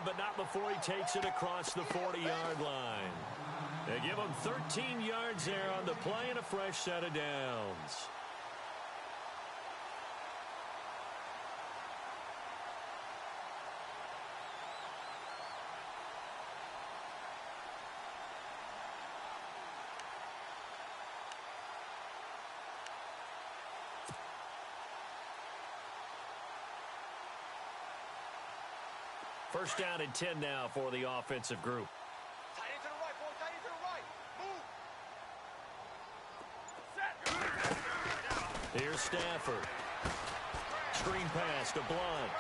down, but not before he takes it across the 40-yard line. They give him 13 yards there on the play and a fresh set of downs. First down and 10 now for the offensive group. Tight end to the right, boy. Tight end to the right. Move. Set. Here's Stafford. Screen pass to Blunt.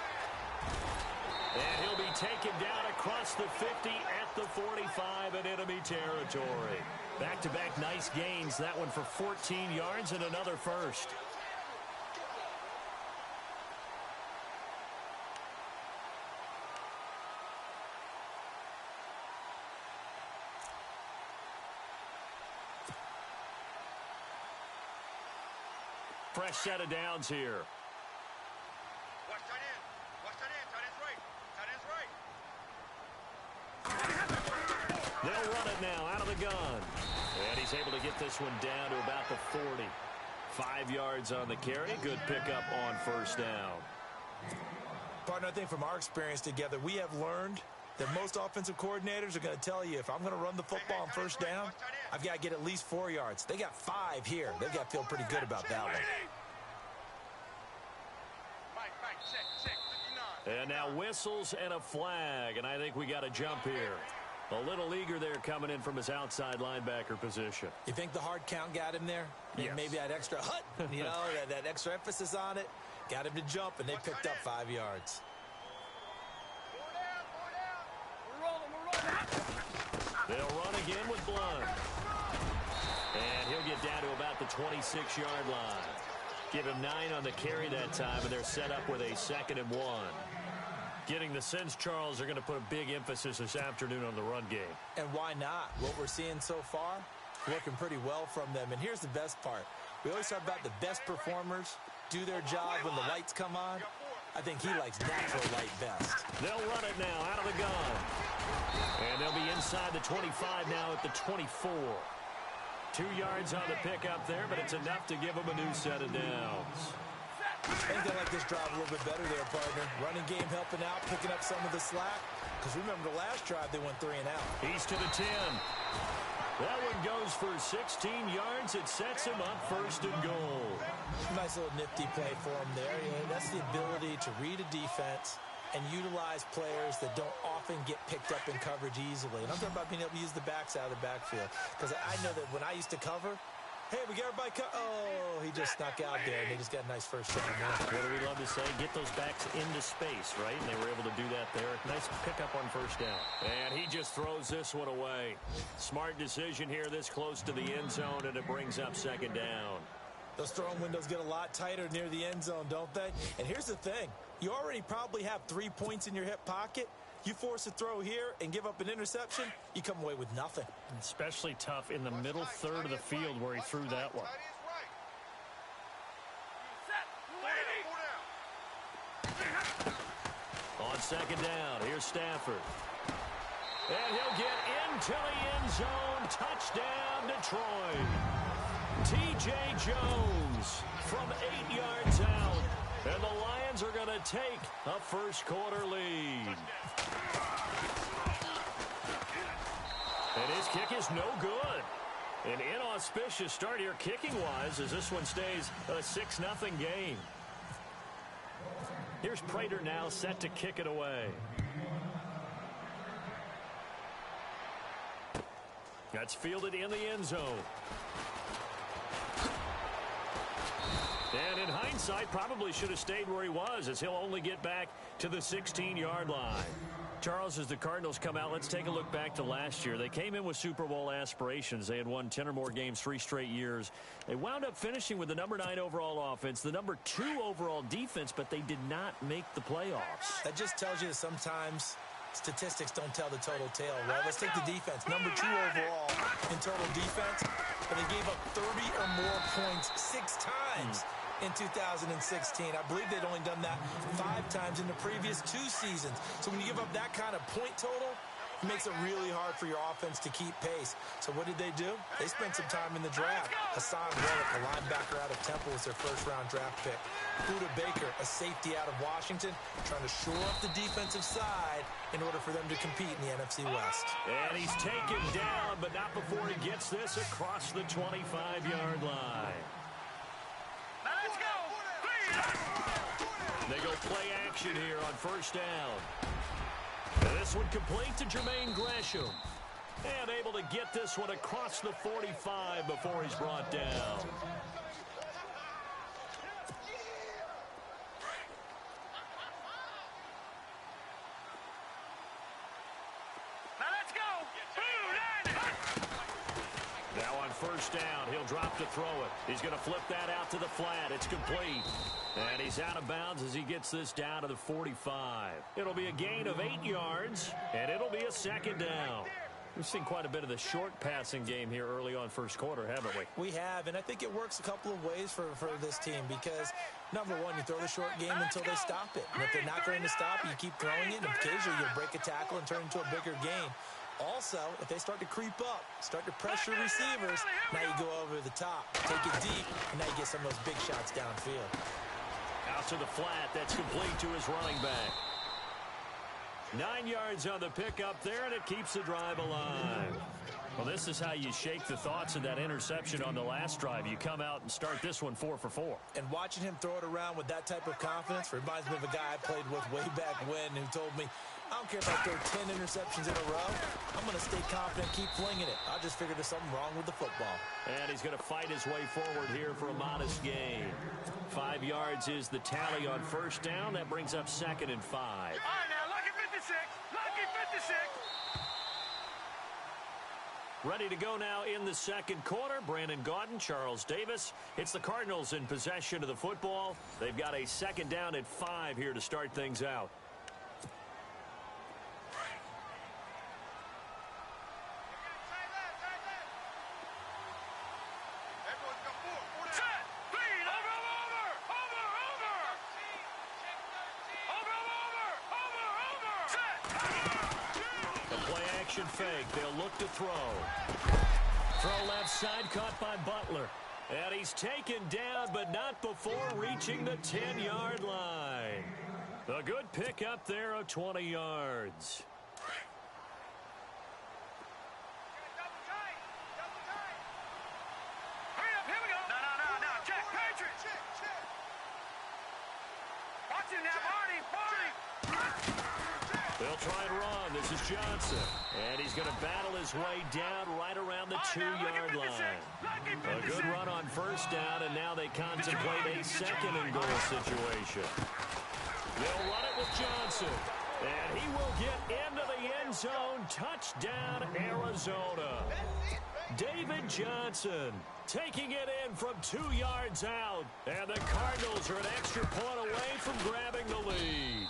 And he'll be taken down across the 50 at the 45 in enemy territory. Back-to-back nice gains. That one for 14 yards and another first. Fresh set of downs here. Watch tight end. Watch tight end. Tight end's right. Tight end's right. They'll run it now out of the gun. And he's able to get this one down to about the 40. 5 yards on the carry. Good pickup on first down. Partner, I think from our experience together, we have learned that most offensive coordinators are going to tell you, if I'm going to run the football on first down, I've got to get at least 4 yards. They got 5 here. They've got to feel pretty good about that one. And now whistles and a flag, and I think we got a jump here. A little eager there coming in from his outside linebacker position. You think the hard count got him there? Yes. Maybe that extra that extra emphasis on it got him to jump, and they picked up 5 yards. They'll run again with Blunt. And he'll get down to about the 26-yard line. Give him 9 on the carry that time, and they're set up with a 2nd and 1. Getting the sense, Charles, they're going to put a big emphasis this afternoon on the run game. And why not? What we're seeing so far, working pretty well from them. And here's the best part. We always talk about the best performers do their job when the lights come on. I think he likes natural light best. They'll run it now out of the gun. And they'll be inside the 25 now at the 24. 2 yards on the pickup there, but it's enough to give them a new set of downs. I think they like this drive a little bit better there, partner. Running game helping out, picking up some of the slack. Because remember the last drive, they went 3 and out. He's to the 10. That one goes for 16 yards. It sets him up 1st and goal. Nice little nifty play for him there. That's the ability to read a defense and utilize players that don't often get picked up in coverage easily. And I'm talking about being able to use the backs out of the backfield. Because I know that when I used to cover, hey, we got everybody oh, he just snuck out there, and they just got a nice first down there. What do we love to say? Get those backs into space, right? And they were able to do that there. Nice pickup on first down. And he just throws this one away. Smart decision here this close to the end zone, and it brings up 2nd down. Those throwing windows get a lot tighter near the end zone, don't they? And here's the thing. You already probably have 3 points in your hip pocket. You force a throw here and give up an interception, you come away with nothing. Especially tough in the middle third of the field where he threw that one. On 2nd down, here's Stafford. And he'll get into the end zone. Touchdown, Detroit. T.J. Jones from 8 yards out. And the Lions are going to take a first-quarter lead. And his kick is no good. An inauspicious start here kicking-wise as this one stays a 6-0 game. Here's Prater now set to kick it away. That's fielded in the end zone. And in hindsight, probably should have stayed where he was, as he'll only get back to the 16-yard line. Charles, as the Cardinals come out, let's take a look back to last year. They came in with Super Bowl aspirations. They had won 10 or more games 3 straight years. They wound up finishing with the number 9 overall offense, the number 2 overall defense, but they did not make the playoffs. That just tells you that sometimes statistics don't tell the total tale, right? Let's take the defense. Number 2 overall in total defense, but they gave up 30 or more points 6 times. in 2016. I believe they'd only done that 5 times in the previous 2 seasons. So when you give up that kind of point total, it makes it really hard for your offense to keep pace. So what did they do? They spent some time in the draft. Hassan Reddick, a linebacker out of Temple, was their first-round draft pick. Buda Baker, a safety out of Washington, trying to shore up the defensive side in order for them to compete in the NFC West. And he's taken down, but not before he gets this across the 25-yard line. Now let's go. They go play action here on first down. This one complete to Jermaine Gresham. And able to get this one across the 45 before he's brought down. Now let's go. Now on first down, he'll drop to throw it. He's going to flip that out to the flat. It's complete. And he's out of bounds as he gets this down to the 45. It'll be a gain of 8 yards, and it'll be a second down. We've seen quite a bit of the short passing game here early on first quarter, haven't we? We have, and I think it works a couple of ways for this team because, number one, you throw the short game until they stop it. And if they're not going to stop, you keep throwing it, and occasionally you'll break a tackle and turn it into a bigger gain. Also, if they start to creep up, start to pressure receivers, now you go over the top, take it deep, and now you get some of those big shots downfield. Out to the flat. That's complete to his running back. 9 yards on the pickup there, and it keeps the drive alive. Well, this is how you shake the thoughts of that interception on the last drive. You come out and start this one 4 for 4. And watching him throw it around with that type of confidence reminds me of a guy I played with way back when who told me, I don't care if I throw 10 interceptions in a row. I'm going to stay confident, keep flinging it. I just figured there's something wrong with the football. And he's going to fight his way forward here for a modest gain. 5 yards is the tally on first down. That brings up 2nd and 5. All right, now, lucky 56. Lucky 56. Ready to go now in the second quarter. Brandon Gaudin, Charles Davis. It's the Cardinals in possession of the football. They've got a second down at 5 here to start things out. Fake. They'll look to throw. Throw left side, caught by Butler. And he's taken down, but not before reaching the 10-yard line. A good pick up there of 20 yards. Hurry up, here we go. No. Check, Patriots. Check. Watch him now, Barney. They'll try and run. This is Johnson. And he's going to battle his way down right around the 2-yard line. A good run on first down, and now they contemplate a second and goal situation. They'll run it with Johnson. And he will get into the end zone. Touchdown, Arizona. David Johnson taking it in from 2 yards out. And the Cardinals are an extra point away from grabbing the lead.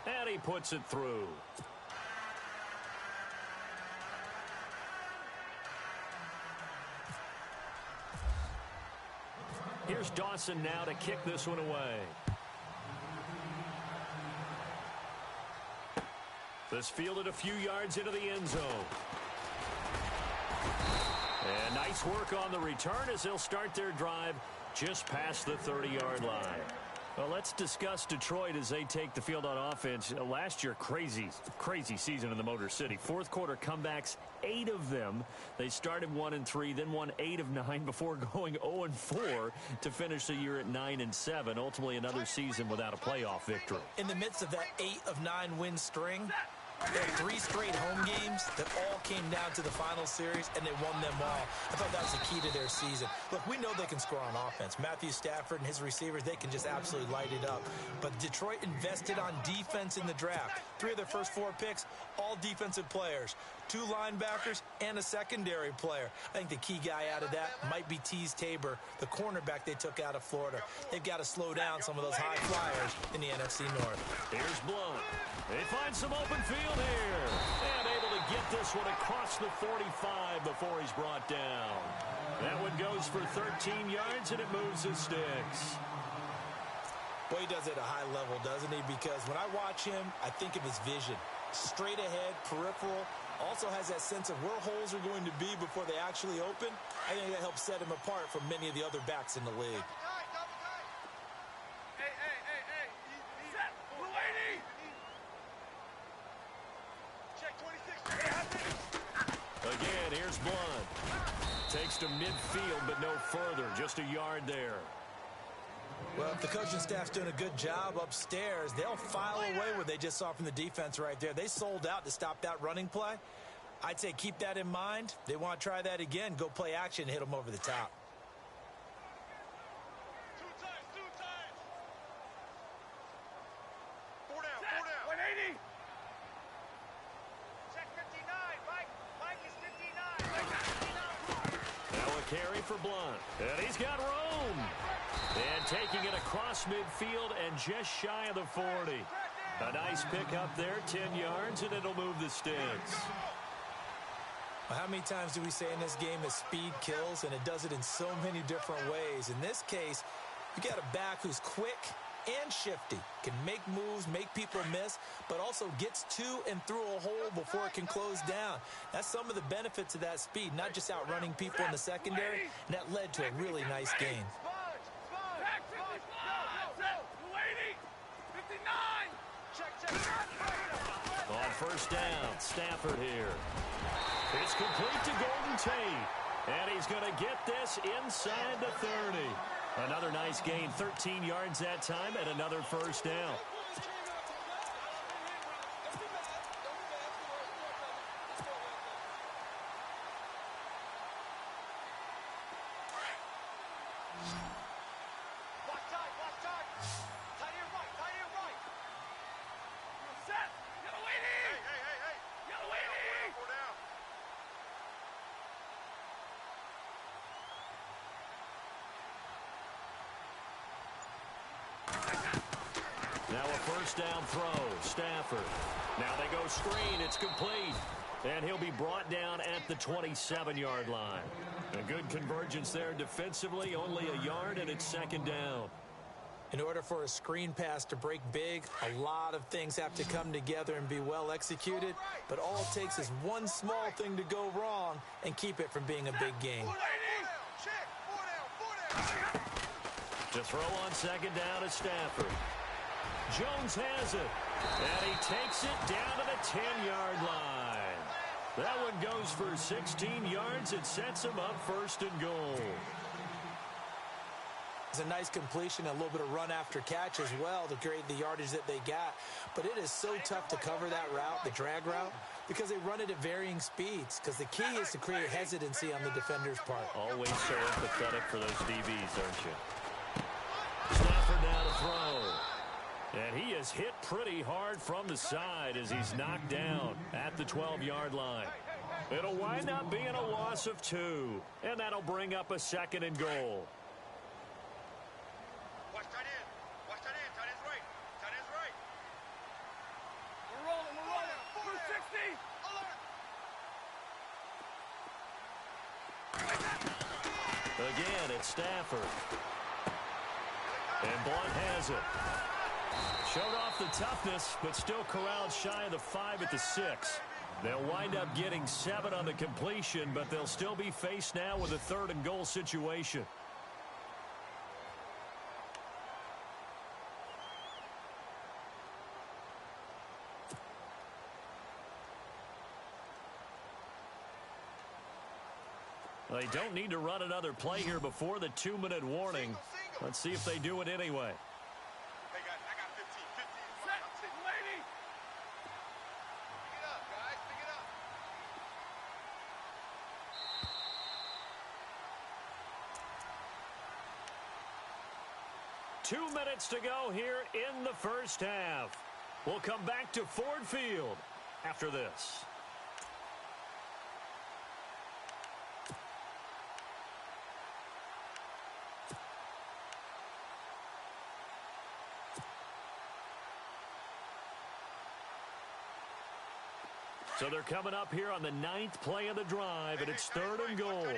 And he puts it through. Here's Dawson now to kick this one away. This fielded a few yards into the end zone. And nice work on the return as they'll start their drive just past the 30-yard line. Well, let's discuss Detroit as they take the field on offense. Last year, crazy season in the Motor City. Fourth quarter comebacks, 8 of them. They started 1-3, then won 8 of 9 before going 0-4 to finish the year at 9-7. Ultimately, another season without a playoff victory. In the midst of that 8 of 9 win string, they had 3 straight home games that all came down to the final series, and they won them all. I thought that was the key to their season. Look, we know they can score on offense. Matthew Stafford and his receivers, they can just absolutely light it up. But Detroit invested on defense in the draft. 3 of their first 4 picks, all defensive players. 2 linebackers and a secondary player. I think the key guy out of that might be Teez Tabor, the cornerback they took out of Florida. They've got to slow down some of those high flyers in the NFC North. Here's Blount. They find some open field. downfield here. And able to get this one across the 45 before he's brought down. That one goes for 13 yards, and it moves the sticks. Boy, he does it at a high level, doesn't he? Because when I watch him, I think of his vision. Straight ahead, peripheral. Also has that sense of where holes are going to be before they actually open. I think that helps set him apart from many of the other backs in the league. Again, here's Blunt. Takes to midfield, but no further. Just a yard there. Well, if the coaching staff's doing a good job upstairs, they'll file away what they just saw from the defense right there. They sold out to stop that running play. I'd say keep that in mind. They want to try that again. Go play action, hit them over the top. Two times. 4 down. 180. Check 59. Mike is 59. Now a carry for Blunt. And he's got room. And taking it across midfield and just shy of the 40. A nice pick up there, 10 yards, and it'll move the sticks. Well, how many times do we say in this game that speed kills, and it does it in so many different ways? In this case, you got a back who's quick and shifty, can make moves, make people miss, but also gets to and through a hole before it can close down. That's some of the benefits of that speed, not just outrunning people in the secondary, and that led to a really nice gain. On first down, Stafford here. It's complete to Golden Tate. And he's going to get this inside the 30. Another nice gain, 13 yards that time, and another first down. Now a first down throw, Stafford. Now they go screen, it's complete. And he'll be brought down at the 27-yard line. A good convergence there defensively, only a yard, and it's second down. In order for a screen pass to break big, a lot of things have to come together and be well executed, but all it takes is one small thing to go wrong and keep it from being a big gain. To throw on second down is Stafford. Jones has it, and he takes it down to the 10-yard line. That one goes for 16 yards. It sets him up first and goal. It's a nice completion, a little bit of run after catch as well to create the yardage that they got. But it is so tough to cover that route, the drag route, because they run it at varying speeds. Because the key is to create hesitancy on the defender's part. Always so empathetic for those DBs, aren't you? Stafford now to throw. And he is hit pretty hard from the side as he's knocked down at the 12-yard line. It'll wind up being a loss of 2. And that'll bring up a second and goal. Watch tight end. Watch tight end. Tight end's right. Tight end's right. We're rolling. 260. Again, it's Stafford. And Blunt has it. Showed off the toughness, but still corralled shy of the 5 at the 6. They'll wind up getting 7 on the completion, but they'll still be faced now with a third and goal situation. They don't need to run another play here before the 2-minute warning. Let's see if they do it anyway. I got 15. 15. Set. Lady. Pick it up, guys. Pick it up. 2 minutes to go here in the first half. We'll come back to Ford Field after this. So they're coming up here on the 9th play of the drive, and it's 3rd and goal.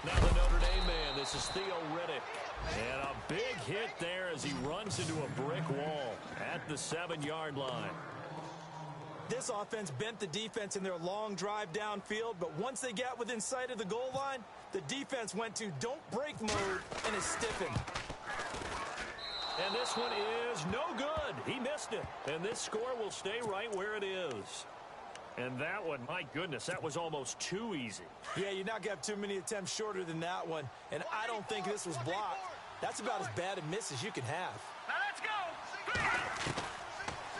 Now the Notre Dame man, this is Theo Riddick. And a big hit there as he runs into a brick wall at the 7-yard line. This offense bent the defense in their long drive downfield, but once they got within sight of the goal line, the defense went to don't break mode and is stiffened. And this one is no good. He missed it. And this score will stay right where it is. And that one, my goodness, that was almost too easy. Yeah, you're not going to have too many attempts shorter than that one. And I don't think this was blocked. That's about as bad a miss as you can have. Now let's go.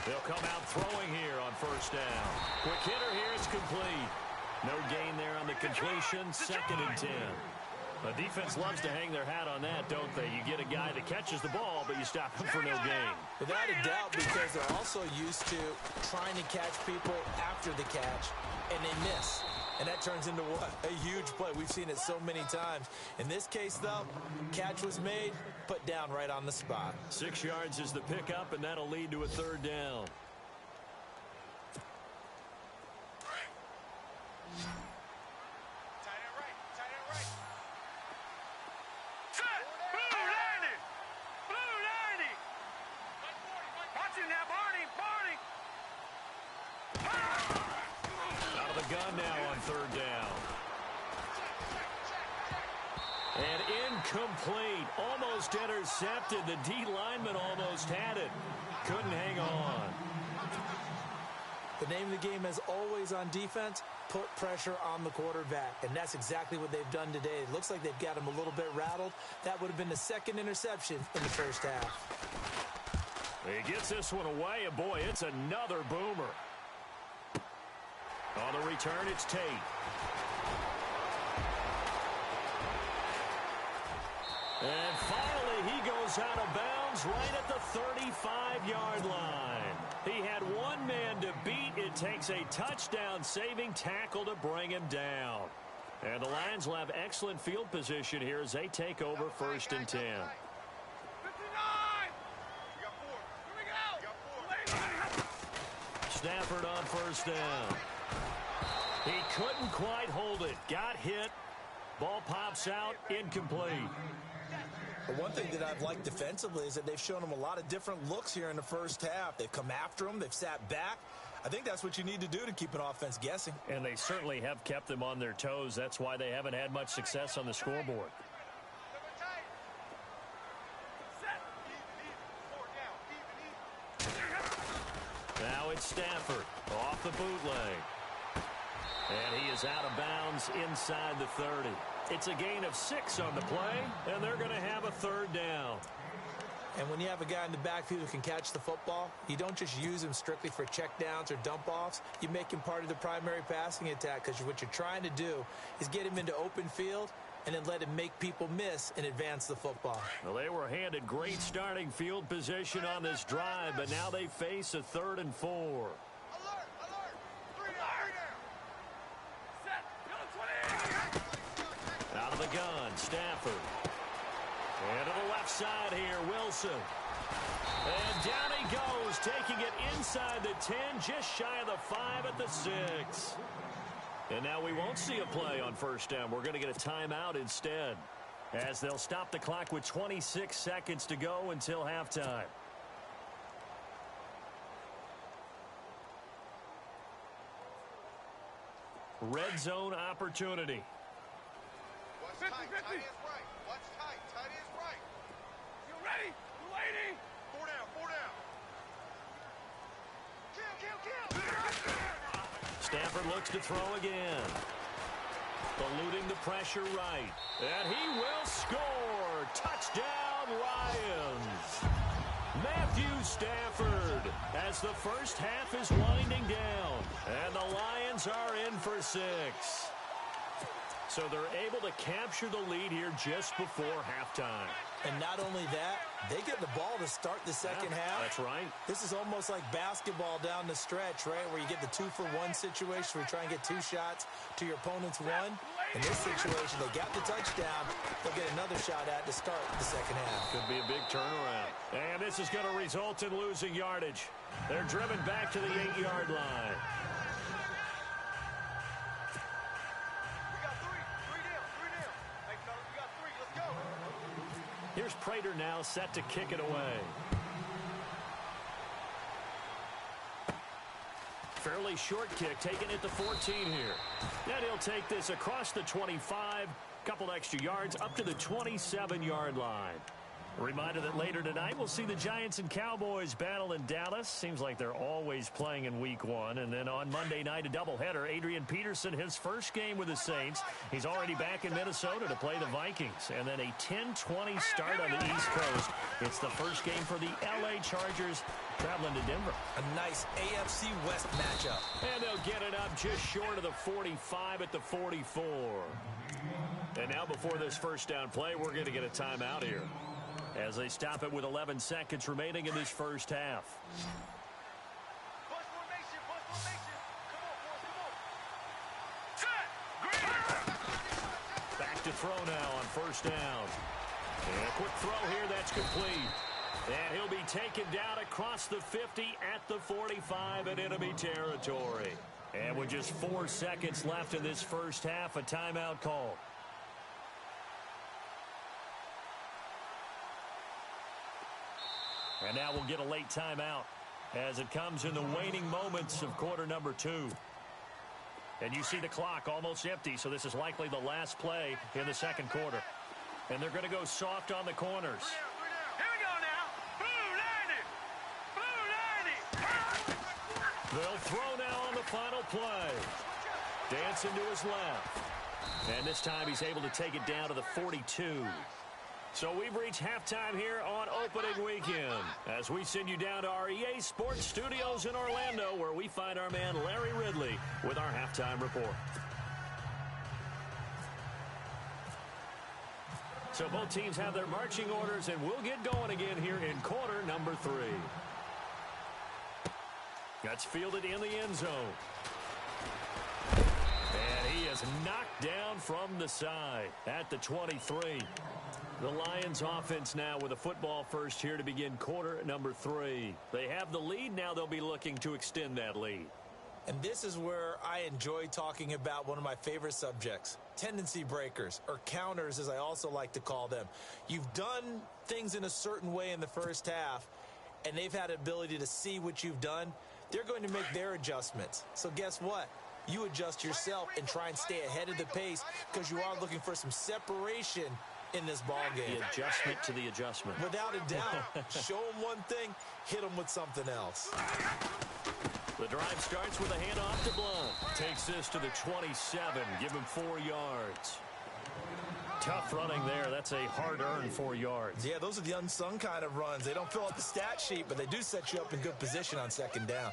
They'll come out throwing here on 1st down. Quick hitter here is complete. No gain there on the completion. 2nd and 10. The defense loves to hang their hat on that, don't they? You get a guy that catches the ball, but you stop him for no gain. Without a doubt, because they're also used to trying to catch people after the catch, and they miss. And that turns into what? A huge play. We've seen it so many times. In this case, though, catch was made, put down right on the spot. 6 yards is the pickup, and that'll lead to a 3rd down. Gun now on 3rd down. And incomplete. Almost intercepted. The D lineman almost had it. Couldn't hang on. The name of the game is always on defense, put pressure on the quarterback. And that's exactly what they've done today. It looks like they've got him a little bit rattled. That would have been the 2nd interception in the 1st half. He gets this one away, and boy, it's another boomer. On the return, it's Tate. And finally, he goes out of bounds right at the 35-yard line. He had one man to beat. It takes a touchdown-saving tackle to bring him down. And the Lions will have excellent field position here as they take over 1st and 10. Stafford on 1st down. He couldn't quite hold it. Got hit. Ball pops out. Incomplete. The one thing that I've liked defensively is that they've shown him a lot of different looks here in the 1st half. They've come after him. They've sat back. I think that's what you need to do to keep an offense guessing. And they certainly have kept them on their toes. That's why they haven't had much success on the scoreboard. Now it's Stafford off the bootleg. And he is out of bounds inside the 30. It's a gain of 6 on the play, and they're going to have a 3rd down. And when you have a guy in the backfield who can catch the football, you don't just use him strictly for checkdowns or dump-offs. You make him part of the primary passing attack because what you're trying to do is get him into open field and then let him make people miss and advance the football. Well, they were handed great starting field position on this drive, but now they face a 3rd and 4. Out of the gun, Stafford. And to the left side here, Wilson. And down he goes, taking it inside the 10, just shy of the 5 at the 6. And now we won't see a play on 1st down. We're going to get a timeout instead, as they'll stop the clock with 26 seconds to go until halftime. Red zone opportunity. Watch tight, tight is right. Watch tight, tight is right. You ready? You waiting? 4 down, 4 down. Kill. Stafford looks to throw again. Eluding the pressure right. And he will score. Touchdown, Lions. Matthew Stafford as the 1st half is winding down. And the Lions are in for 6. So they're able to capture the lead here just before halftime. And not only that, they get the ball to start the 2nd half. That's right. This is almost like basketball down the stretch, right, where you get the 2-for-1 situation where you try and get 2 shots to your opponent's 1. In this situation, they got the touchdown. They'll get another shot at to start the second half. Could be a big turnaround. And this is going to result in losing yardage. They're driven back to the 8-yard line. We got three down. Hey, fellas, we got 3. Let's go. Here's Prater now set to kick it away. Fairly short kick, taking it to 14 here. Then he'll take this across the 25, couple extra yards, up to the 27-yard line. A reminder that later tonight we'll see the Giants and Cowboys battle in Dallas. Seems like they're always playing in Week 1. And then on Monday night, a doubleheader. Adrian Peterson, his first game with the Saints. He's already back in Minnesota to play the Vikings. And then a 10-20 start on the East Coast. It's the first game for the L.A. Chargers traveling to Denver. A nice AFC West matchup. And they'll get it up just short of the 45 at the 44. And now before this first down play, we're going to get a timeout here, as they stop it with 11 seconds remaining in this first half. Bus formation. Come on, boys, come on. Back to throw now on first down. And a quick throw here, that's complete. And he'll be taken down across the 50 at the 45 in enemy territory. And with just 4 seconds left in this first half, a timeout call. And now we'll get a late timeout as it comes in the waning moments of quarter number 2. And you see the clock almost empty, so this is likely the last play in the second quarter. And they're going to go soft on the corners. Here we go now. Blue 90. They'll throw now on the final play. Dancing to his left. And this time he's able to take it down to the 42. So we've reached halftime here on opening weekend as we send you down to our EA Sports Studios in Orlando, where we find our man Larry Ridley with our halftime report. So both teams have their marching orders, and we'll get going again here in quarter number 3. That's fielded in the end zone. And he is knocked down from the side at the 23. The Lions offense now with a football first here to begin quarter number 3. They have the lead. Now they'll be looking to extend that lead. And this is where I enjoy talking about one of my favorite subjects, tendency breakers, or counters as I also like to call them. You've done things in a certain way in the first half, and they've had the ability to see what you've done. They're going to make their adjustments. So guess what? You adjust yourself and try and stay ahead of the pace because you are looking for some separation in this ball game. The adjustment to the adjustment. Without a doubt. Show them one thing, hit them with something else. The drive starts with a handoff to Blunt. Takes this to the 27. Give him 4 yards. Tough running there. That's a hard-earned 4 yards. Yeah, those are the unsung kind of runs. They don't fill up the stat sheet, but they do set you up in good position on second down.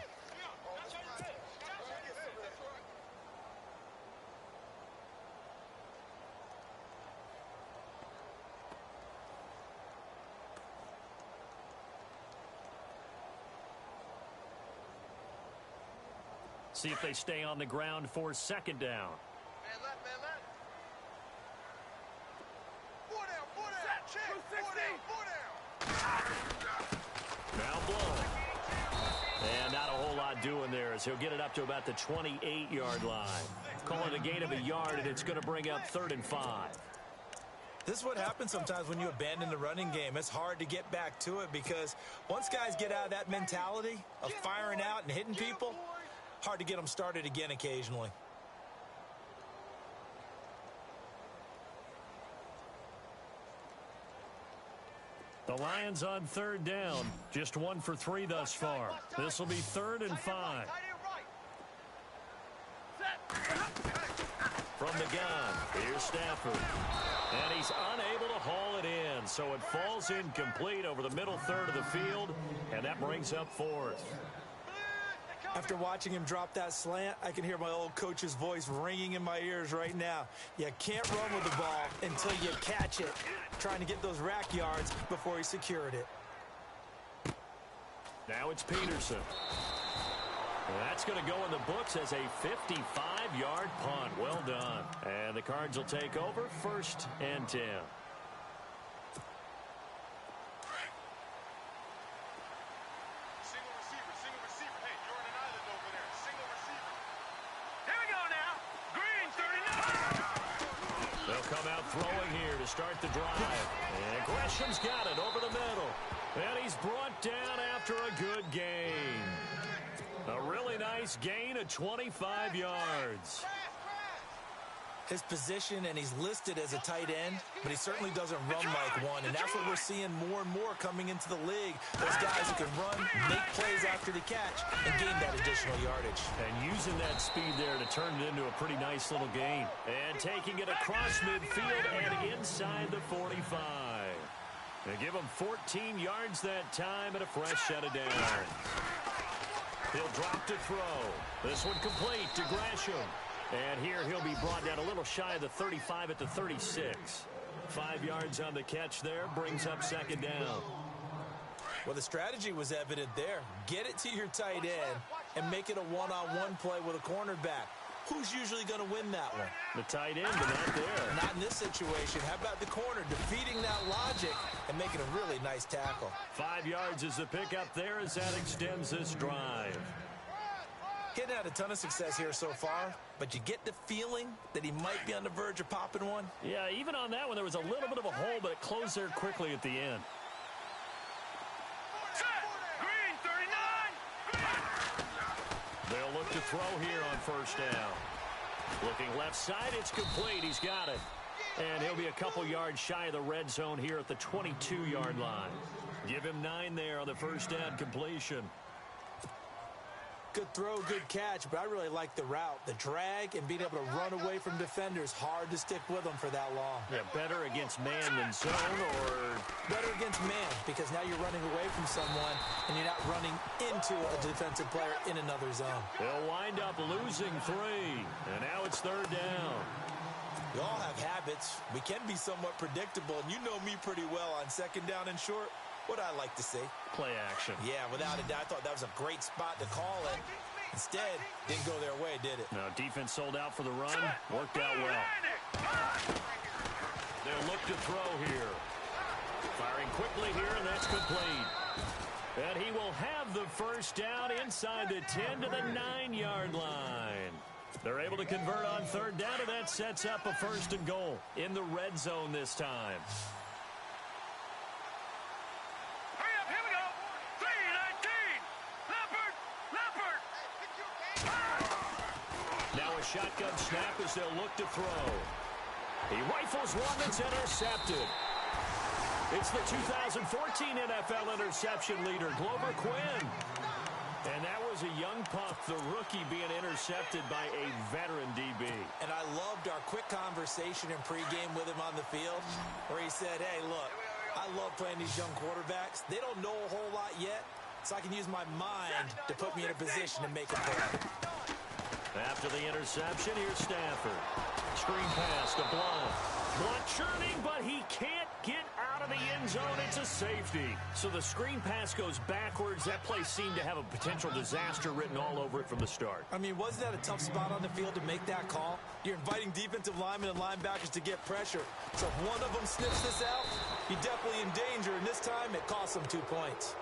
See if they stay on the ground for second down. Man left. 4 down. Check. 4 down. Now Blunt. And not a whole lot doing there as he'll get it up to about the 28-yard line. Call it a gain of a yard, and it's going to bring up 3rd and 5. This is what happens sometimes when you abandon the running game. It's hard to get back to it because once guys get out of that mentality of firing out and hitting people, hard to get them started again occasionally. The Lions on 3rd down. Just 1 for 3 thus far. This will be 3rd and 5. From the gun, here's Stafford. And he's unable to haul it in, so it falls incomplete over the middle third of the field, and that brings up 4th. After watching him drop that slant, I can hear my old coach's voice ringing in my ears right now. You can't run with the ball until you catch it, trying to get those rack yards before he secured it. Now it's Peterson. That's going to go in the books as a 55-yard punt. Well done. And the Cards will take over, 1st and 10. Single receiver, single receiver. Hey, you're on an island over there. Single receiver. Here we go now. Green, 39. They'll come out throwing here to start the drive. And Gresham's got it over the middle. And he's brought down after a good gain. A really nice gain of 25 yards. His position, and he's listed as a tight end, but he certainly doesn't run like one, and that's what we're seeing more and more coming into the league. Those guys who can run, make plays after the catch, and gain that additional yardage. And using that speed there to turn it into a pretty nice little gain. And taking it across midfield and inside the 45. They give him 14 yards that time and a fresh set of downs. He'll drop to throw. This one complete to Gresham. And here he'll be brought down a little shy of the 35 at the 36. 5 yards on the catch there, brings up 2nd down. Well, the strategy was evident there. Get it to your tight end and make it a one-on-one play with a cornerback. Who's usually going to win that one? The tight end, but not there. Not in this situation. How about the corner defeating that logic and making a really nice tackle? 5 yards is the pickup there as that extends this drive. Getting had a ton of success here so far, but you get the feeling that he might be on the verge of popping one. Yeah, even on that one, there was a little bit of a hole, but it closed there quickly at the end. Green, 39. They'll look to throw here on 1st down. Looking left side, it's complete. He's got it. And he'll be a couple yards shy of the red zone here at the 22-yard line. Give him 9 there on the 1st down completion. Good throw, good catch, but I really like the route. The drag and being able to run away from defenders, hard to stick with them for that long. Yeah, better against man than zone, or better against man, because now you're running away from someone and you're not running into a defensive player in another zone. They'll wind up losing 3, and now it's 3rd down. We all have habits. We can be somewhat predictable, and you know me pretty well on 2nd down and short. What I like to see. Play action. Yeah, without a doubt, I thought that was a great spot to call it. Instead, didn't go their way, did it? No, defense sold out for the run. Worked out well. They'll look to throw here. Firing quickly here, and that's complete. And he will have the 1st down inside the 10 to the 9-yard line. They're able to convert on 3rd down, and that sets up a 1st and goal in the red zone this time. Shotgun snap as they'll look to throw. He rifles one that's intercepted. It's the 2014 NFL interception leader, Glover Quinn. And that was a young pup, the rookie, being intercepted by a veteran DB. And I loved our quick conversation in pregame with him on the field where he said, hey, look, I love playing these young quarterbacks. They don't know a whole lot yet, so I can use my mind to put me in a position to make a play. After the interception, here's Stafford. Screen pass to Blunt. Blunt churning, but he can't get out of the end zone. It's a safety. So the screen pass goes backwards. That play seemed to have a potential disaster written all over it from the start. I mean, wasn't that a tough spot on the field to make that call? You're inviting defensive linemen and linebackers to get pressure. So if one of them sniffs this out, you're definitely in danger. And this time, it cost them 2 points.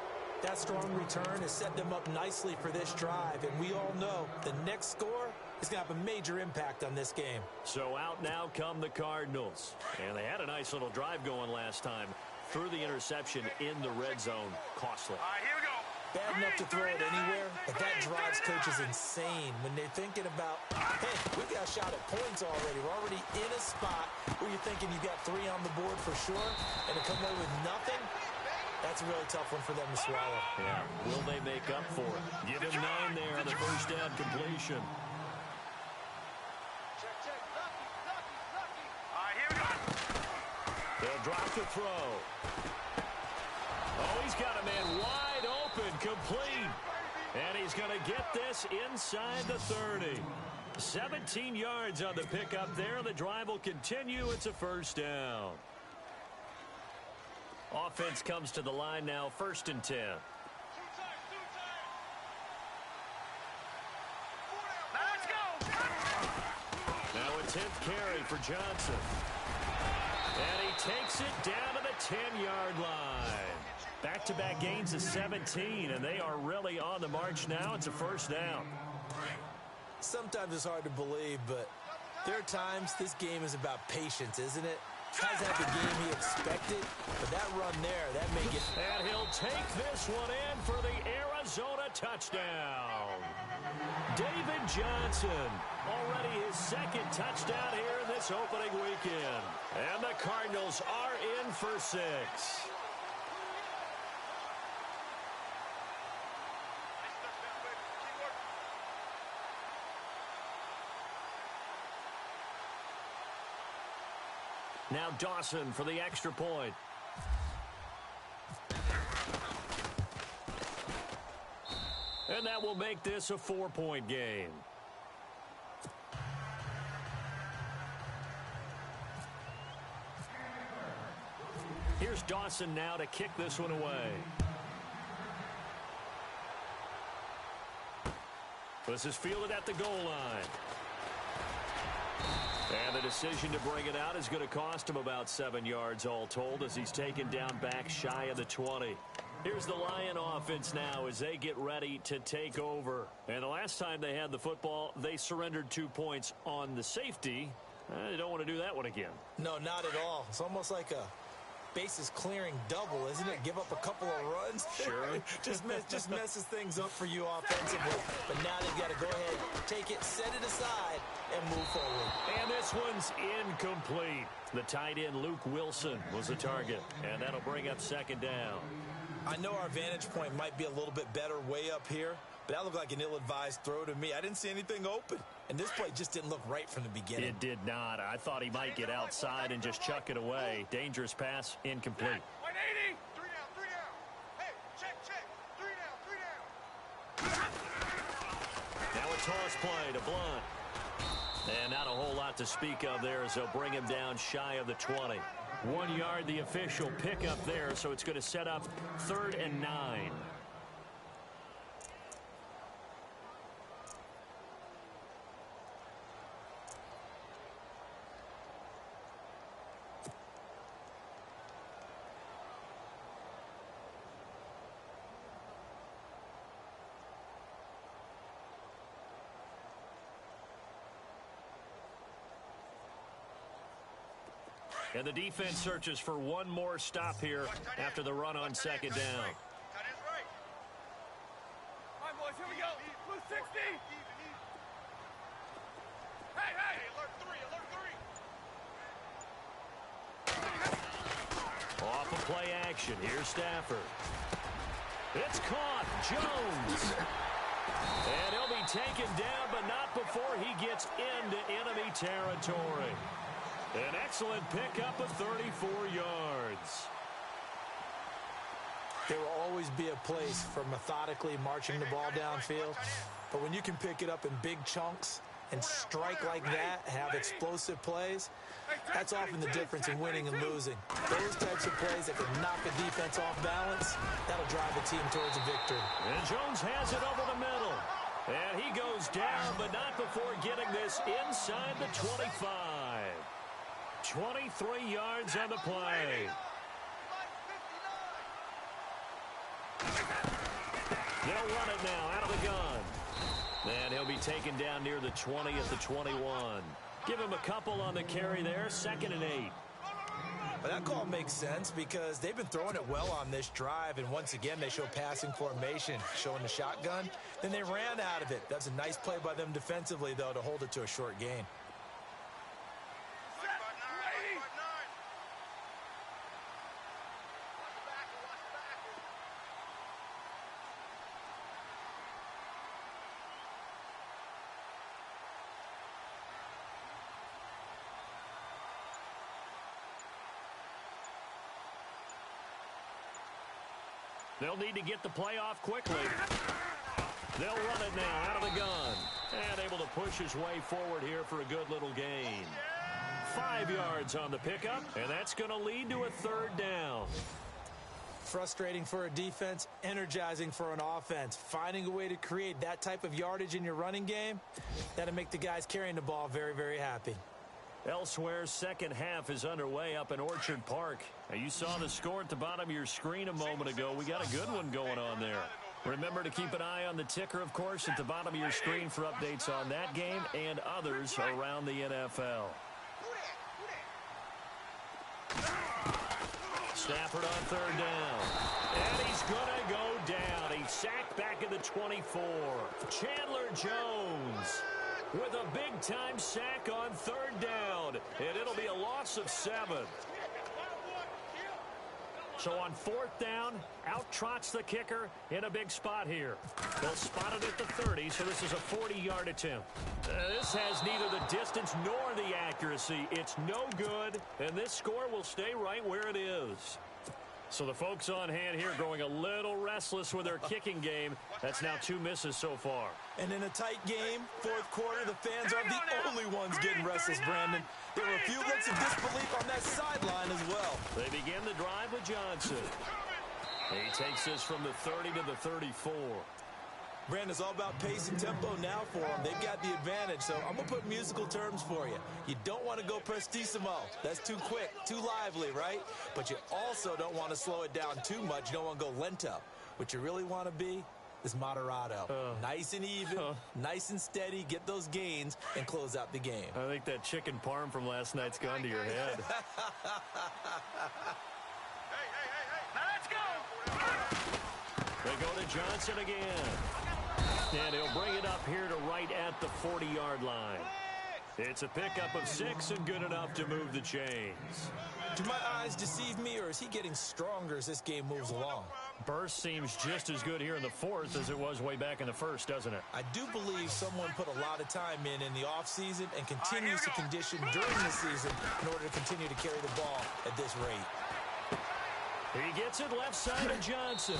That strong return has set them up nicely for this drive, and we all know the next score is going to have a major impact on this game. So out now come the Cardinals, and they had a nice little drive going last time. Threw the interception in the red zone. Costly. All right, here we go. Bad enough to throw it anywhere, but that drives coaches insane when they're thinking about, hey, we've got a shot at points already. We're already in a spot where you're thinking you've got 3 on the board for sure, and to come away with nothing, that's a really tough one for them to swallow. Yeah, will they make up for it? Give him 9 there on the 1st down completion. All right, here we go. They'll drop the throw. Oh, he's got a man wide open, complete. And he's going to get this inside the 30. 17 yards on the pickup there. The drive will continue. It's a 1st down. Offense comes to the line now, 1st and 10. 10th carry for Johnson. And he takes it down to the 10-yard line. Back-to-back gains of 17, and they are really on the march now. It's a first down. Sometimes it's hard to believe, but there are times this game is about patience, isn't it? Has had the game he expected, but that run there, that may get... And he'll take this one in for the Arizona touchdown. David Johnson, already his second touchdown here in this opening weekend. And the Cardinals are in for 6. Now Dawson for the extra point. And that will make this a 4-point game. Here's Dawson now to kick this one away. This is fielded at the goal line. And the decision to bring it out is going to cost him about 7 yards all told as he's taken down back shy of the 20. Here's the Lion offense now as they get ready to take over. And the last time they had the football, they surrendered 2 points on the safety. They don't want to do that one again. No, not at all. It's almost like a bases clearing double, isn't it? Give up a couple of runs. Sure. just messes things up for you offensively. But now they've got to go ahead, take it, set it aside, and move forward. And this one's incomplete. The tight end, Luke Wilson, was the target. And that'll bring up second down. I know our vantage point might be a little bit better way up here, but that looked like an ill-advised throw to me. I didn't see anything open. And this play just didn't look right from the beginning. It did not. I thought he might get outside and just chuck it away. Dangerous pass, incomplete. 180. 3 down, 3 down. Hey, check. 3 down, 3 down. Now a toss play to Blunt. And not a whole lot to speak of there as they'll bring him down shy of the 20. 1 yard, the official pickup there, so it's going to set up 3rd and 9. And the defense searches for one more stop here after the run on second down. Tight end's right. All right, boys, here we go. Blue 60. Hey, hey. Alert 3, alert 3. Off of play action. Here's Stafford. It's caught. Jones. And he'll be taken down, but not before he gets into enemy territory. An excellent pickup of 34 yards. There will always be a place for methodically marching the ball downfield, but when you can pick it up in big chunks and strike like that, have explosive plays, that's often the difference in winning and losing. Those types of plays that can knock a defense off balance, that'll drive a team towards a victory. And Jones has it over the middle. And he goes down, but not before getting this inside the 25. 23 yards on the play. They'll run it now out of the gun. And he'll be taken down near the 20 at the 21. Give him a couple on the carry there, 2nd and 8. But that call makes sense because they've been throwing it well on this drive, and once again they show passing formation, showing the shotgun. Then they ran out of it. That's a nice play by them defensively, though, to hold it to a short gain. They'll need to get the play off quickly. They'll run it now out of the gun. And able to push his way forward here for a good little gain. 5 yards on the pickup, and that's going to lead to a 3rd down. Frustrating for a defense, energizing for an offense. Finding a way to create that type of yardage in your running game, that'll make the guys carrying the ball very, very happy. Elsewhere, second half is underway up in Orchard Park. Now, you saw the score at the bottom of your screen a moment ago. We got a good one going on there. Remember to keep an eye on the ticker, of course, at the bottom of your screen for updates on that game and others around the NFL. Stafford on third down. And he's going to go down. He's sacked back at the 24. Chandler Jones with a big-time sack on third down. And it'll be a loss of 7. So on fourth down, out trots the kicker in a big spot here. They'll spot it at the 30, so this is a 40-yard attempt. This has neither the distance nor the accuracy. It's no good, and this score will stay right where it is. So the folks on hand here growing a little restless with their kicking game. That's now 2 misses so far. And in a tight game, fourth quarter, the fans are the only ones getting restless, Brandon. There were a few looks of disbelief on that sideline as well. They begin the drive with Johnson. He takes this from the 30 to the 34. Brandon, it's all about pace and tempo now for them. They've got the advantage, so I'm going to put musical terms for you. You don't want to go prestissimo. That's too quick, too lively, right? But you also don't want to slow it down too much. You don't want to go lento. What you really want to be is moderato. Nice and even, nice and steady, get those gains, and close out the game. I think that chicken parm from last night's gone to your head. Now let's go. They go to Johnson again. And he'll bring it up here to right at the 40-yard line. It's a pickup of 6 and good enough to move the chains. Do my eyes deceive me, or is he getting stronger as this game moves along? Burst seems just as good here in the fourth as it was way back in the first, doesn't it? I do believe someone put a lot of time in the offseason and continues to condition during the season in order to continue to carry the ball at this rate. He gets it left side of Johnson.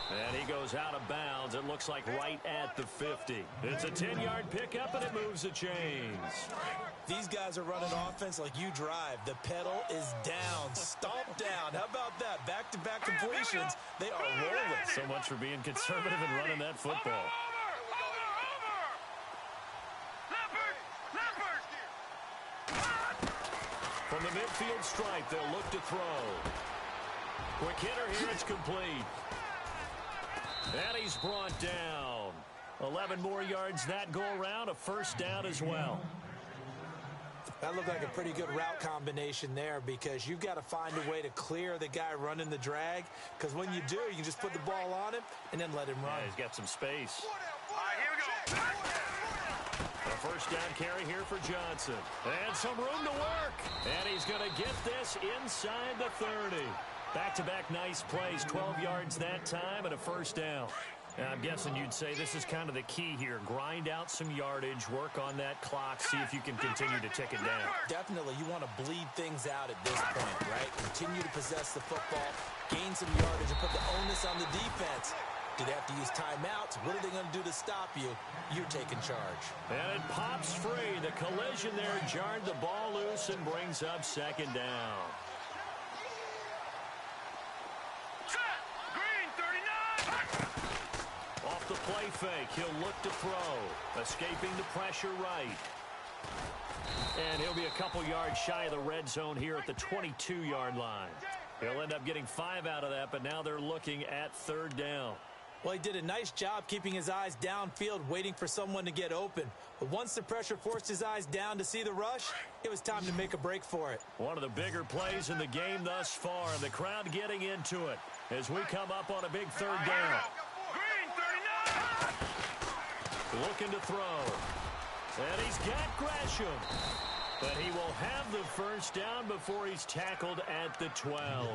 And he goes out of bounds. It looks like right at the 50. It's a 10-yard pickup, and it moves the chains. These guys are running offense like you drive. The pedal is down, stomp down. How about that? Back-to-back completions. They are rolling. So much for being conservative and running that football. From the midfield stripe, they'll look to throw. Quick hitter here, it's complete. And he's brought down. 11 more yards that go around, a first down as well. That looked like a pretty good route combination there because you've got to find a way to clear the guy running the drag, because when you do, you can just put the ball on him and then let him run. Yeah, he's got some space. All right, here we go. A first down carry here for Johnson. And some room to work. And he's going to get this inside the 30. Back-to-back nice plays, 12 yards that time and a first down. And I'm guessing you'd say this is kind of the key here. Grind out some yardage, work on that clock, see if you can continue to tick it down. Definitely, you want to bleed things out at this point, right? Continue to possess the football, gain some yardage, and put the onus on the defense. Do they have to use timeouts? What are they going to do to stop you? You're taking charge. And it pops free. The collision there jarred the ball loose and brings up second down. Off the play fake, he'll look to throw. Escaping the pressure right. And he'll be a couple yards shy of the red zone here at the 22-yard line. He'll end up getting 5 out of that, but now they're looking at third down. Well, he did a nice job keeping his eyes downfield, waiting for someone to get open. But once the pressure forced his eyes down to see the rush, it was time to make a break for it. One of the bigger plays in the game thus far, and the crowd getting into it as we come up on a big third down. Looking to throw. And he's got Gresham. But he will have the first down before he's tackled at the 12.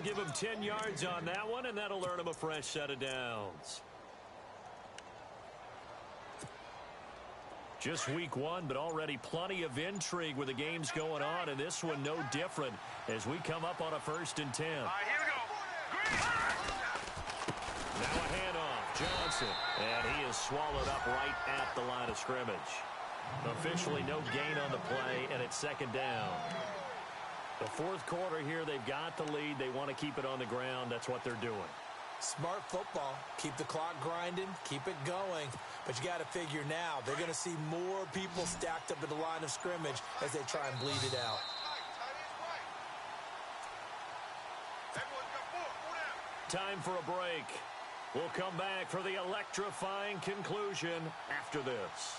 Give him 10 yards on that one, and that'll earn him a fresh set of downs. Just week one, but already plenty of intrigue with the games going on, and this one no different as we come up on a 1st and 10. All right, here we go. Now a handoff, Johnson, and he is swallowed up right at the line of scrimmage. Officially no gain on the play, and it's second down. The fourth quarter here, they've got the lead. They want to keep it on the ground. That's what they're doing. Smart football. Keep the clock grinding, keep it going. But you got to figure now, they're going to see more people stacked up at the line of scrimmage as they try and bleed it out. Time for a break. We'll come back for the electrifying conclusion after this.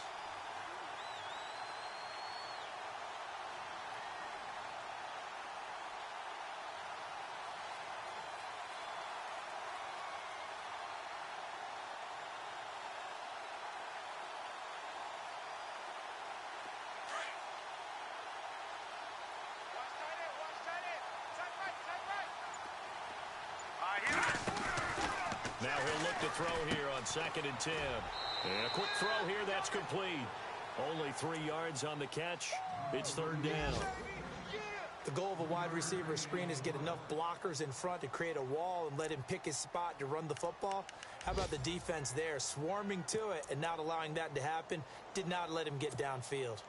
Now he'll look to throw here on 2nd and 10. And a quick throw here, that's complete. Only 3 yards on the catch. It's 3rd down. The goal of a wide receiver screen is get enough blockers in front to create a wall and let him pick his spot to run the football. How about the defense there, swarming to it and not allowing that to happen? Did not let him get downfield.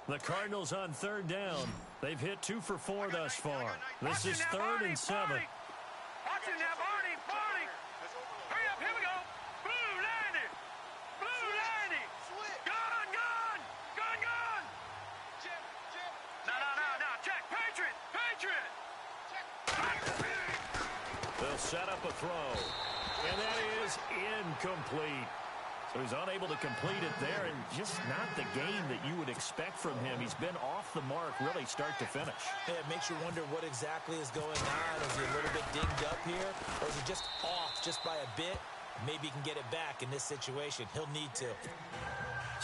The Cardinals on 3rd down. They've hit 2 for 4 thus far. This is 3rd and 7. Watch it now, Barney. Hurry up, here we go. Blue landed. Gun. No. Check. Patriot. They'll set up a throw. And that is incomplete. So he's unable to complete it there, and just not the game that you would expect from him. He's been off the mark really start to finish. Yeah, it makes you wonder what exactly is going on. Is he a little bit dinged up here, or is he just off just by a bit? Maybe he can get it back in this situation. He'll need to.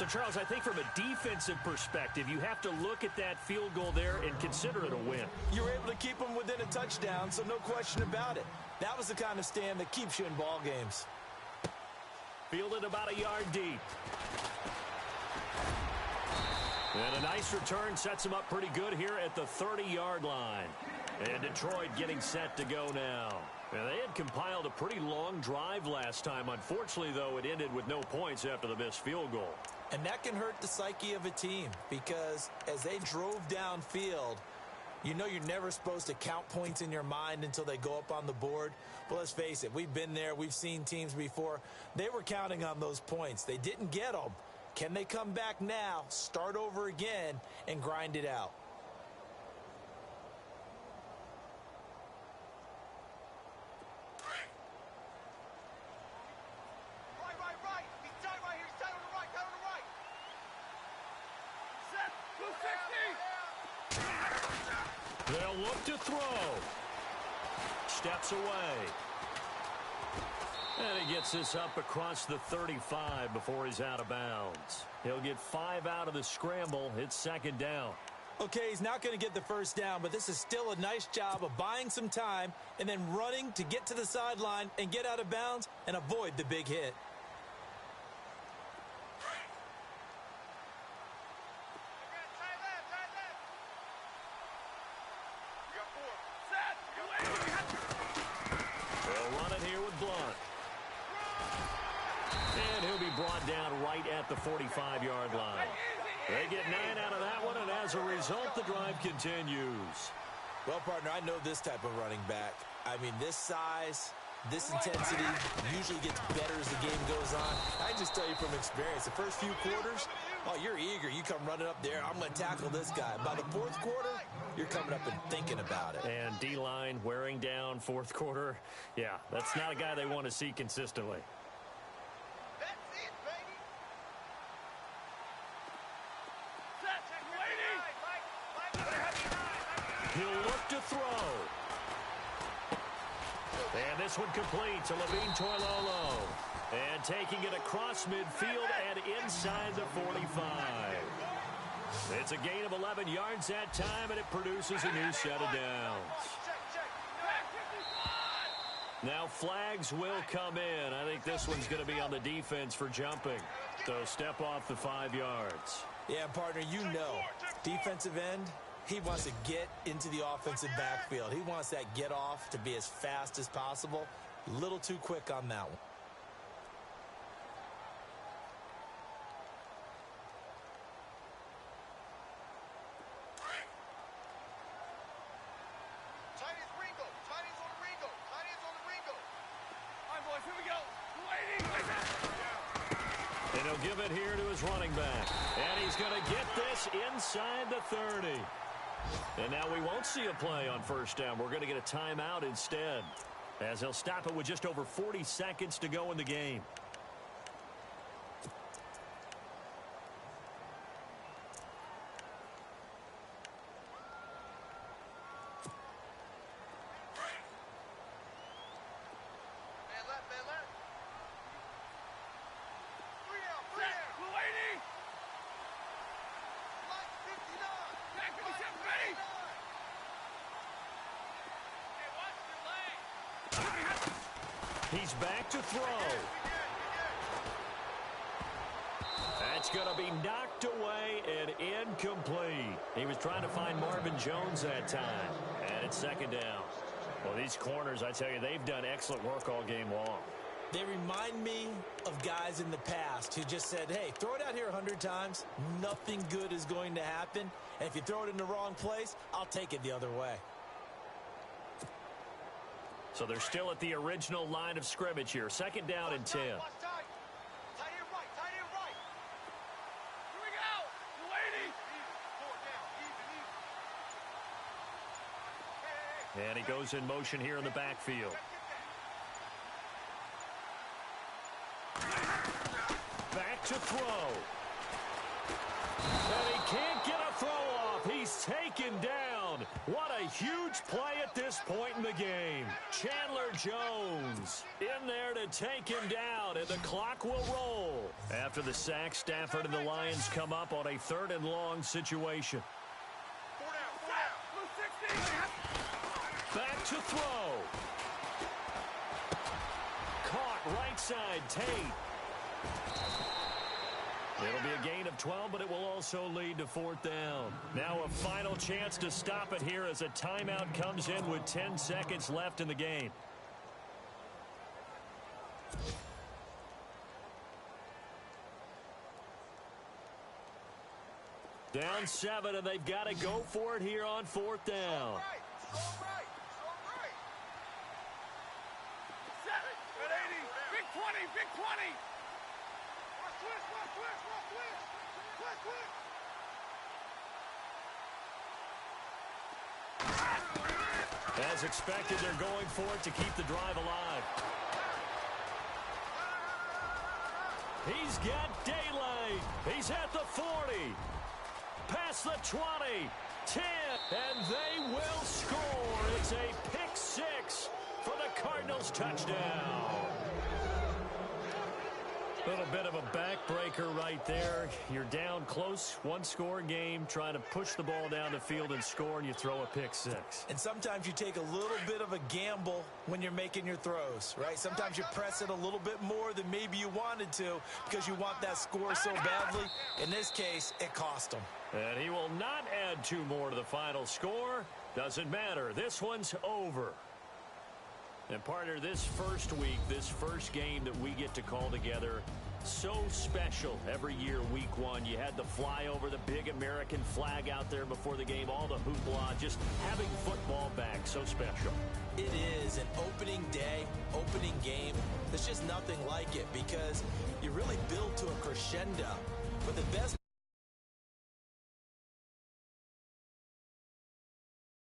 So, Charles, I think from a defensive perspective, you have to look at that field goal there and consider it a win. You were able to keep him within a touchdown, so no question about it. That was the kind of stand that keeps you in ball games. Fielded about a yard deep. And a nice return sets him up pretty good here at the 30-yard line. And Detroit getting set to go now. And they had compiled a pretty long drive last time. Unfortunately, though, it ended with no points after the missed field goal. And that can hurt the psyche of a team because as they drove downfield, you know you're never supposed to count points in your mind until they go up on the board. But let's face it, we've been there. We've seen teams before. They were counting on those points. They didn't get them. Can they come back now, start over again, and grind it out? Right. He's tight right here. He's tight on the right. Set. 260. They'll look to throw. Steps away. And he gets this up across the 35 before he's out of bounds. He'll get 5 out of the scramble. It's 2nd down. Okay, he's not going to get the first down, but this is still a nice job of buying some time and then running to get to the sideline and get out of bounds and avoid the big hit. They'll run it here with Blunt. And he'll be brought down right at the 45-yard line. They get 9 out of that one, and as a result, the drive continues. Well, partner, I know this type of running back. I mean, this size, this intensity usually gets better as the game goes on. I just tell you from experience, the first few quarters, oh, you're eager. You come running up there, I'm going to tackle this guy. By the 4th quarter, you're coming up and thinking about it. And D-line wearing down 4th quarter. Yeah, that's not a guy they want to see consistently. He'll look to throw. And this one complete to Levine Toilolo. And taking it across midfield and inside the 45. It's a gain of 11 yards that time, and it produces a new set of downs. Now flags will come in. I think this one's going to be on the defense for jumping. So step off the 5 yards. Yeah, partner, you know, defensive end, he wants to get into the offensive backfield. He wants that get off to be as fast as possible. A little too quick on that one. boys, here we go. Waiting. And he'll give it here to his running back. And he's going to get this inside the 30. And now we won't see a play on first down. We're going to get a timeout instead, as he'll stop it with just over 40 seconds to go in the game. He's back to throw. That's going to be knocked away and incomplete. He was trying to find Marvin Jones that time. And it's second down. Well, these corners, I tell you, they've done excellent work all game long. They remind me of guys in the past who just said, hey, throw it out here 100 times. Nothing good is going to happen. And if you throw it in the wrong place, I'll take it the other way. So they're still at the original line of scrimmage here. Second down and 10. Tight end right, tight end right. Here we go. Waiting. And he goes in motion here in the backfield. Back to throw. And he can't get a throw off. He's taken down. What a huge play at this point in the game. Chandler Jones in there to take him down, and the clock will roll. After the sack, Stafford and the Lions come up on a 3rd and long situation. Back to throw. Caught right side, Tate. It'll be a gain of 12, but it will also lead to 4th down. Now a final chance to stop it here as a timeout comes in with 10 seconds left in the game. Down 7, and they've got to go for it here on 4th down. Strong right. Set it. At 80. Big 20. Big 20. As expected, they're going for it to keep the drive alive. He's got daylight. He's at the 40. Past the 20. 10. And they will score. It's a pick 6 for the Cardinals touchdown. A little bit of a backbreaker right there. You're down close, 1-score game, trying to push the ball down the field and score, and you throw a pick 6. And sometimes you take a little bit of a gamble when you're making your throws, right? Sometimes you press it a little bit more than maybe you wanted to because you want that score so badly. In this case, it cost him. And he will not add 2 more to the final score. Doesn't matter. This one's over. And partner, this first week, this first game that we get to call together, so special every year, week 1. You had the flyover, the big American flag out there before the game, all the hoopla, just having football back, so special. It is an opening day, opening game. There's just nothing like it because you really build to a crescendo. But the best